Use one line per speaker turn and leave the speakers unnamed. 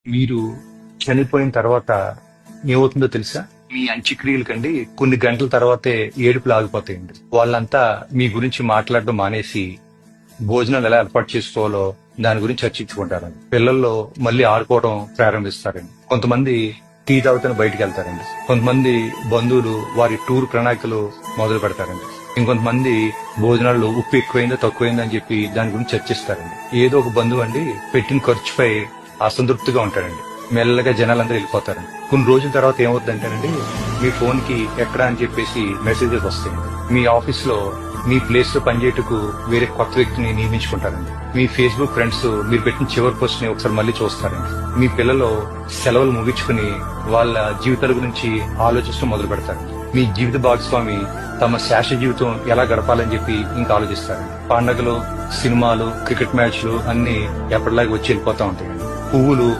మీరు చనిపోయిన తర్వాత ఏమవుతుందో తెలుసా? మీ అంత్యక్రియలకండి కొన్ని గంటల తర్వాతే ఏడుపులు ఆగిపోతాయండి. వాళ్ళంతా మీ గురించి మాట్లాడడం మానేసి భోజనాలు ఎలా ఏర్పాటు చేసుకోవాలో దాని గురించి చర్చించుకుంటారండి. పిల్లల్లో మళ్ళీ ఆడుకోవడం ప్రారంభిస్తారండి. కొంతమంది టీ తాగుతూనే బయటికి వెళ్తారండి. కొంతమంది బంధువులు వారి టూర్ ప్రణాళికలు మొదలు పెడతారండి. ఇంకొంతమంది భోజనాల్లో ఉప్పు ఎక్కువైందో తక్కువైందో అని చెప్పి దాని గురించి చర్చిస్తారండి. ఏదో ఒక బంధువు అండి పెట్టిన ఖర్చుపై అసంతృప్తిగా ఉంటాడండి. మెల్లగా జనాలందరూ వెళ్ళిపోతారండి. కొన్ని రోజుల తర్వాత ఏమవుతుందంటేనండి మీ ఫోన్ కి ఎక్కడా అని చెప్పేసి మెసేజెస్ వస్తాయండి. మీ ఆఫీస్ లో మీ ప్లేస్ లో పనిచేయటకు వేరే కొత్త వ్యక్తిని నియమించుకుంటారండి. మీ ఫేస్బుక్ ఫ్రెండ్స్ మీరు పెట్టిన చివరి పోస్ట్ ని ఒకసారి మళ్ళీ చూస్తారండి. మీ పిల్లలు సెలవులు ముగించుకుని వాళ్ళ జీవితాల గురించి ఆలోచించడం మొదలు పెడతారండి. మీ జీవిత భాగస్వామి తమ శాశ్వత జీవితం ఎలా గడపాలని చెప్పి ఇంకా ఆలోచిస్తారండి. పండగలు, సినిమాలు, క్రికెట్ మ్యాచ్లు అన్ని ఎప్పటిలాగా వచ్చి వెళ్ళిపోతా ఉంటాయండి. పువ్వులు